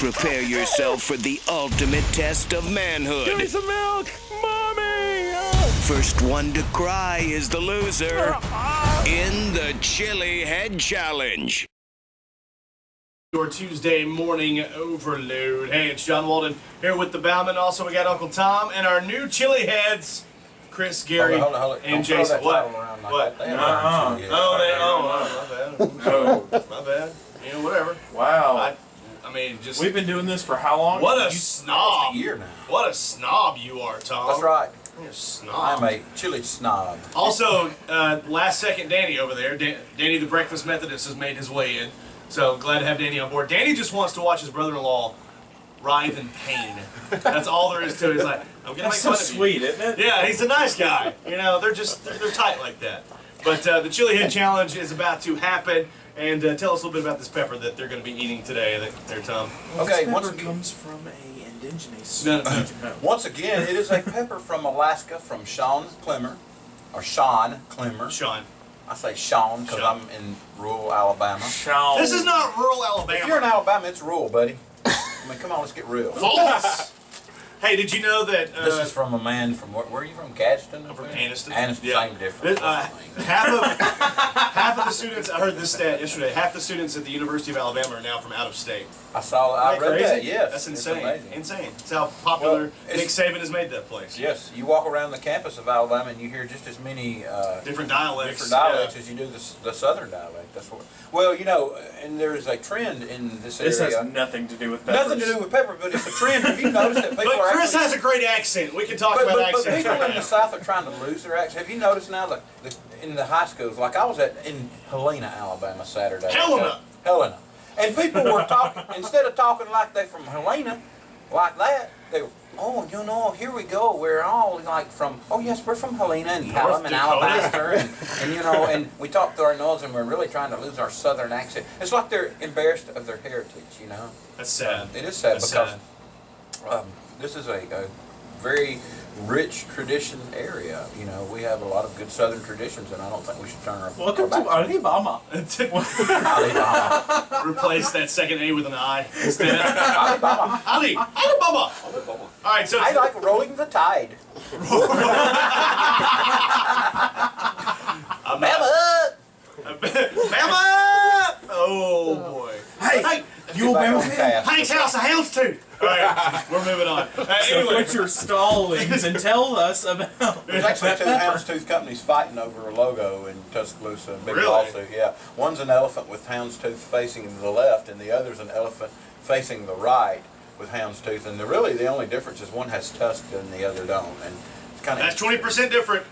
Prepare yourself for the ultimate test of manhood. Give me some milk, Mommy! First one to cry is the loser in the Chilehead Challenge. Your Tuesday morning overload. Hey, it's John Walden here with the Bowman. Also, we got Uncle Tom and our new Chileheads, Chris, Gary, hold it. and Don't Jason. throw that title around like What? that. They haven't Oh, my bad. My bad. You know, whatever. Wow. I mean, just. We've been doing this for how long? What a snob. a year now. What a snob you are, Tom. That's right. You're a snob. I'm a chili snob. Also, last second Danny over there. Danny the Breakfast Methodist has made his way in. So glad to have Danny on board. Danny just wants to watch his brother-in-law writhe in pain. That's all there is to it. He's like, I'm gonna make fun of you. Sweet, isn't it? Yeah, he's a nice guy. You know, they're tight like that. But the Chilehead Challenge is about to happen. And tell us a little bit about this pepper that they're going to be eating today, there, Tom. Okay, This pepper comes from a indigenous. No. Once again, it is a pepper from Alaska from Shawn Klemmer, or Shawn Klemmer. Sean. I say Shawn because I'm in rural Alabama. Shawn. This is not rural Alabama. If you're in Alabama, it's rural, buddy. I mean, come on, let's get real. False. Hey, did you know that... This is from a man from, where are you from, Gadsden? I'm from Anniston. Anniston, Yeah. same difference. Half of the students, I heard this stat yesterday, half the students at the University of Alabama are now from out of state. I read Crazy? that, yes. That's It's insane. amazing. Insane. It's how popular Well, Nick Saban has made that place. Yes, you walk around the campus of Alabama and you hear just as many Different dialects. as you do the southern dialect. That's what. Well, you know, and there is a trend in this area. This has nothing to do with peppers. Nothing to do with pepper, but it's a trend. Have you noticed that people But are Chris actually, has a great accent. We can talk but about people accents right in the now. South are trying to lose their accent. Have you noticed now that in the high schools, like I was in Helena, Alabama, Saturday. Helena. And people were talking, instead of talking like they from Helena, like that, they were, oh, you know, here we go. We're all like from, oh yes, we're from Helena and Pelham and Alabaster. And you know, and we talk through our nose and we're really trying to lose our southern accent. It's like they're embarrassed of their heritage, you know. That's sad. It is sad That's because sad. this is a very rich tradition area. You know, we have a lot of good southern traditions, and I don't think we should turn our Welcome to backs. Alabama. Alabama. Replace that second A with an I instead. Alabama. Alabama. All right, so I like rolling the tide. Alabama. Bama! Oh boy. Hey, you Alabama fan? Hank's house of houndstooth. All right, we're moving on. So Anyway, quit your stallings and tell us about. There's actually two houndstooth companies fighting over a logo in Tuscaloosa. Big Really? lawsuit, yeah. One's an elephant with houndstooth facing the left, and the other's an elephant facing the right with houndstooth. And really, the only difference is one has tusks and the other don't. And it's kind of that's 20% different.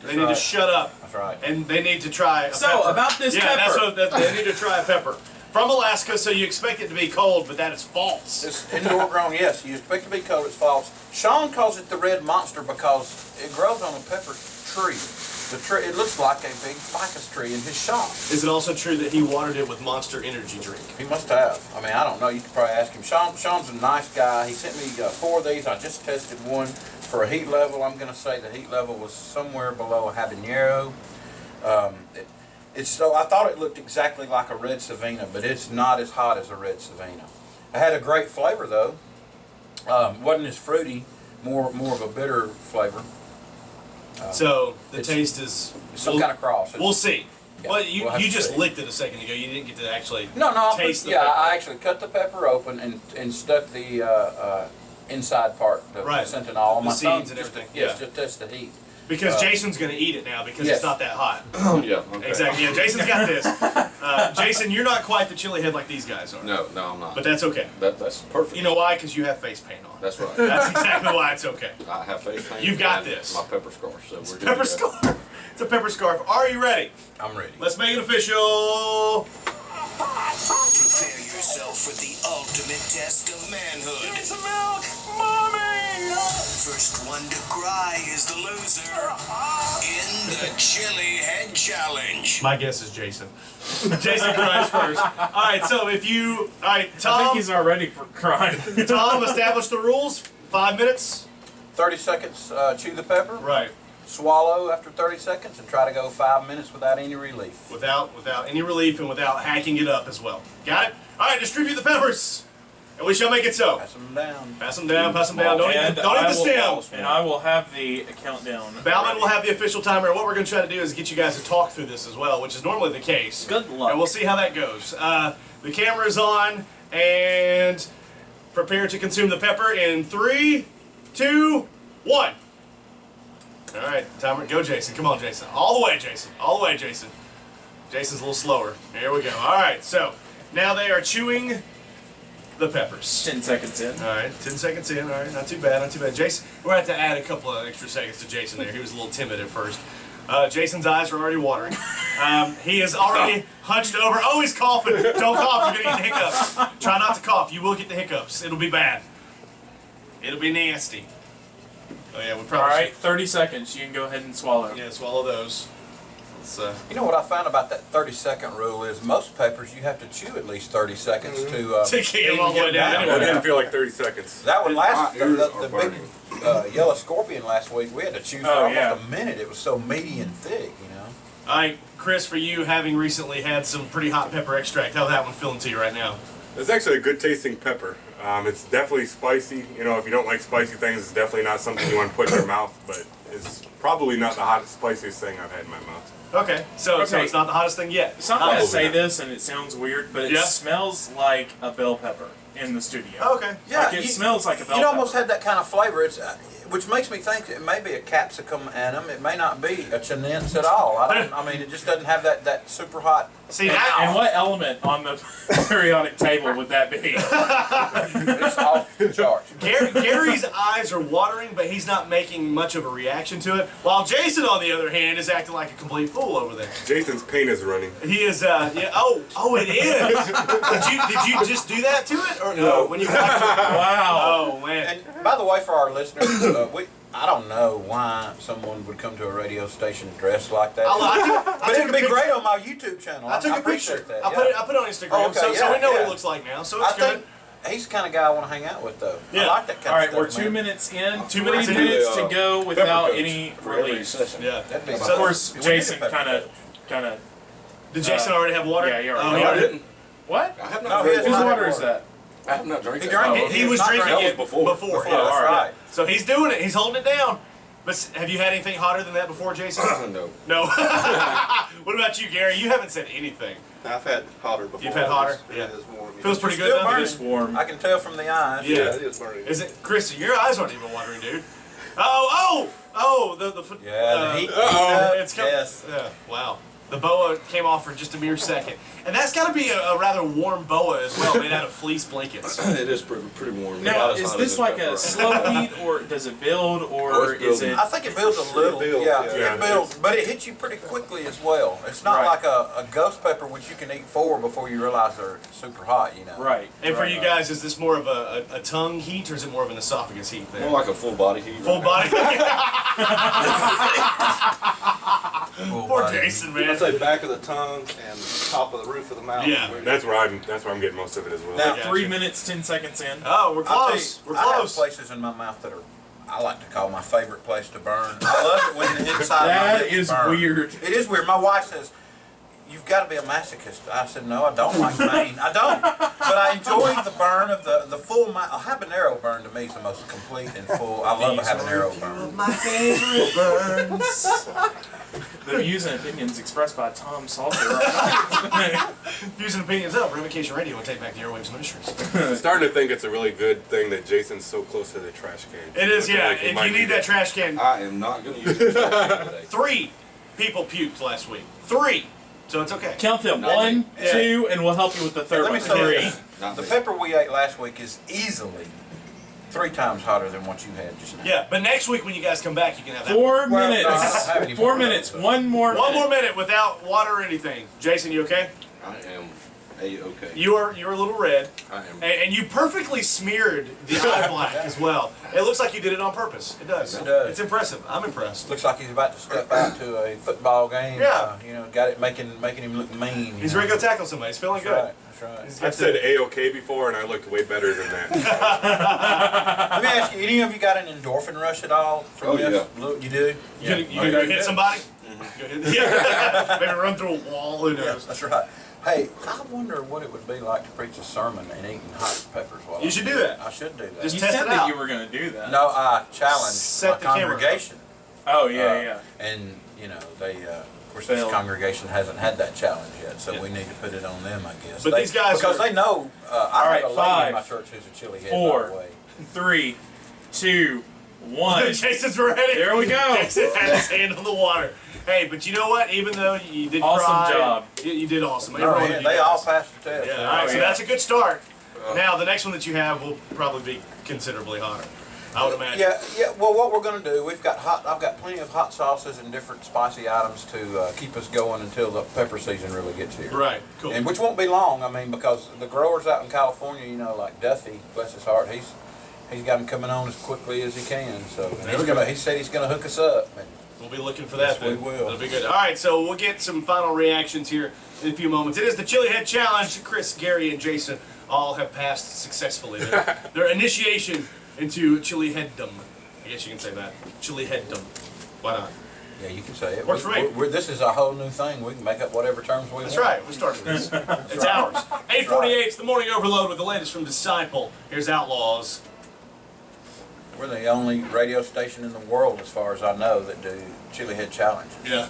They need to shut up. That's right. And they need to try a So, pepper. about this yeah, pepper. they need to try a pepper. From Alaska, so you expect it to be cold, but that is false. It's indoor grown, yes. You expect it to be cold, it's false. Shawn calls it the red monster because it grows on a pepper tree. The tree, it looks like a big ficus tree in his shop. Is it also true that he watered it with Monster Energy drink? He must have. I mean, I don't know. You could probably ask him. Shawn's a nice guy. He sent me 4 of these. I just tested one for a heat level. I'm going to say the heat level was somewhere below a habanero. So I thought it looked exactly like a red Savina, but it's not as hot as a red Savina. It had a great flavor though. Wasn't as fruity, more of a bitter flavor. So the taste is Some kind of cross. We'll see. Yeah, Well, you we'll have to just see. licked it a second ago. You didn't get to actually No, taste the yeah, pepper. I actually cut the pepper open and stuck the inside part, the Right. sentinel on The my tongue. seeds and everything, Yes, yeah. to test the heat. Because Jason's going to eat it now because Yes. it's not that hot. Yeah, okay. Exactly. Yeah, Jason's got this. Jason, you're not quite the Chilehead like these guys are. No, I'm not. But that's okay. That's perfect. You know why? Because you have face paint on. That's right. That's exactly why it's okay. I have face paint. You've got and this. My pepper scarf. So we're good. Pepper to go. scarf. It's a pepper scarf. Are you ready? I'm ready. Let's make it official. Prepare yourself for the ultimate test of manhood. Give me some milk, Mommy! First one to cry is the loser in the Chilehead Challenge. My guess is Jason. Jason cries first. All right, so if you... All right, I Tom, think he's already for crying. Tom, establish the rules. 5 minutes. 30 seconds, chew the pepper. Right. Swallow after 30 seconds and try to go 5 minutes without any relief. Without any relief and without hacking it up as well. Got it? All right, distribute the peppers. and we shall make it so. Pass them down. Pass them down, pass them down. Don't eat the stem. And I will have the countdown. Bauman will have the official timer. And what we're going to try to do is get you guys to talk through this as well, which is normally the case. Good luck. And we'll see how that goes. The camera's on, and prepare to consume the pepper in 3, 2, 1. All right, timer. Go, Jason. Come on, Jason. All the way, Jason. All the way, Jason. Jason's a little slower. Here we go. All right, so now they are chewing the peppers. 10 seconds in. All right, 10 seconds in. All right, not too bad, not too bad. Jason, we're going to have to add a couple of extra seconds to Jason there. He was a little timid at first. Jason's eyes are already watering. He is already hunched over. Oh, he's coughing. Don't cough. You're going to get the hiccups. Try not to cough. You will get the hiccups. It'll be bad. It'll be nasty. Oh, yeah, we probably All right, 30 seconds. You can go ahead and swallow. Yeah, swallow those. You know what I found about that 30-second rule is most peppers you have to chew at least 30 seconds to get them all the way down. It didn't feel like 30 seconds. That one last, My ears the are big yellow scorpion last week, we had to chew for almost a minute. It was so meaty and thick, you know. All right, Chris, for you, having recently had some pretty hot pepper extract, how's that one feeling to you right now? It's actually a good tasting pepper. It's definitely spicy. You know, if you don't like spicy things, it's definitely not something you want to put in your mouth, but it's probably not the hottest, spiciest thing I've had in my mouth. Okay, so it's not the hottest thing yet. So I'm going to say this, and it sounds weird, but it smells like a bell pepper in the studio. Okay. Yeah, Like it smells like a bell It almost pepper. had that kind of flavor. It's which makes me think it may be a capsicum annum. It may not be a chinense at all. I mean, it just doesn't have that super hot. See that? And what element on the periodic table would that be? It's off the charts. Gary's eyes are watering, but he's not making much of a reaction to it. While Jason, on the other hand, is acting like a complete fool over there. Jason's pain is running. He is. Yeah. Oh, it is. Did you just do that to it, or no? When you watched it? Wow. Oh man. And by the way, for our listeners, I don't know why someone would come to a radio station dressed like that. I But took it'd a be picture. great on my YouTube channel. I took a appreciate picture. that. I put it on Instagram, Oh, okay, so we know what yeah. it looks like now. So I it's good. think he's the kind of guy I want to hang out with, though. Yeah. I like that kind All of right, stuff. we're 2 man. minutes in. 2 3 minutes in. minutes to go without Pepper any coats for every release. session. Yeah. That'd be Of fun. course, We need a Jason pepper kind coat. of. Did Jason already have water? Yeah, he already Oh, did. he I already didn't. What? I have No, not he drank has Whose not it. water is that? I have not drank He it. drank Oh, it. He was not drinking drinking it before. before. Oh, Yeah. all right. So he's doing it. He's holding it down. But have you had anything hotter than that before, Jason? No. No. What about you, Gary? You haven't said anything. I've had hotter before. You've had hotter? Yeah. It is warm. Feels pretty good, Still doesn't it? burning. It's warm. I can tell from the eyes. Yeah. It is burning. Is it, Chris? Your eyes aren't even watering, dude. Oh! The Yeah, the heat. It's coming. Yes. Wow. The boa came off for just a mere second, and that's got to be a rather warm boa as well, made out of fleece blankets. It is pretty warm. Now, Not as is hot this as like pepper. a slow heat, or does it build, or it's is building. it? I think it builds a little. builds, yeah, yeah. it builds, but it hits you pretty quickly as well. It's not Right. like a ghost pepper which you can eat 4 before you realize they're super hot. You know. Right. And for right, you right. guys, is this more of a tongue heat, or is it more of an esophagus heat there? More like a full body heat. Full body. Full Poor body. Jason, I'd man. say back of the tongue and top of the roof of the mouth. Yeah. That's where I'm getting most of it as well. Now, Gotcha. 3 minutes, 10 seconds in. Oh, we're I'll tell close. you, We're I have close. places in my mouth that are, I like to call my favorite place to burn. I love it when the inside of my That lips is burn. weird. It is weird. My wife says, "You've got to be a masochist." I said, "No, I don't like pain. I don't. But I enjoy the burn of the full. A habanero burn to me is the most complete and full. I love a habanero burn. My favorite burns. The views and opinions expressed by Tom Salter. Views and opinions of Ramification Radio will take back the Airwaves Ministries. I'm starting to think it's a really good thing that Jason's so close to the trash can. It is, I feel yeah. like he If might you need that trash can, I am not going to use it today. 3 people puked last week. 3. So it's okay. Count them. Not 1, me. 2, and we'll help you with the third Let me one. say 3. this. Not The me. pepper we ate last week is easily 3 times hotter than what you had just now. Yeah, but next week when you guys come back, you can have that. 4 Well, minutes. no, I don't have any 4 more of minutes. those. One more. One more minute. minute without water or anything. Jason, you okay? I am A-okay. You're a little red, I am. and you perfectly smeared the eye black as well. It looks like you did it on purpose. It does. It does. It's impressive. I'm impressed. Looks like he's about to step out to a football game. Yeah. You know, got it making him look mean. He's you ready know. to go tackle somebody. He's feeling That's good. right. That's right. He's got I've said the- A-okay before, and I looked way better than that. Let me ask you, any of you got an endorphin rush at all from Oh, this? Look, you do? You gonna go hit somebody? Go hit- yeah. Maybe run through a wall. Who Yeah, knows? that's right. Hey, I wonder what it would be like to preach a sermon and eating hot peppers while You should do that. I should do that. Just You test said it that out. you were going to do that. No, I challenged Set the my camera up. congregation. Oh, yeah. And, you know, they, of course, this Failed. congregation hasn't had that challenge yet, so we need to put it on them, I guess. But these guys because are- they know, I right, have a lady 5, in my church who's a chili head, 4, by the way. 3, 2, 1. Jason's ready. There we go. Jason had his hand on the water. Hey, but you know what? Even though you did Awesome cry, job. You did awesome. No, Every one yeah, of you they guys. all passed the test. Yeah, all right, so yeah. that's a good start. Now, the next one that you have will probably be considerably hotter, I would imagine. Yeah. Well, what we're going to do, I've got plenty of hot sauces and different spicy items to keep us going until the pepper season really gets here. Right, cool. And which won't be long. I mean, because the growers out in California, you know, like Duffy, bless his heart, he's got them coming on as quickly as he can. So and he said he's going to hook us up. And We'll be looking for that. Yes, we then. will. It'll be good. All right, so we'll get some final reactions here in a few moments. It is the Chilehead Challenge. Chris, Gary, and Jason all have passed successfully their initiation into Chileheaddom. I guess you can say that. Chileheaddom. Why not? yeah, you can say it. Works for me. This is a whole new thing. We can make up whatever terms we want. That's right. We started this. It's ours. 8:48. It's the morning overload with the latest from Disciple. Here's Outlaws. We're the only radio station in the world, as far as I know, that do Chilehead challenges. Yeah.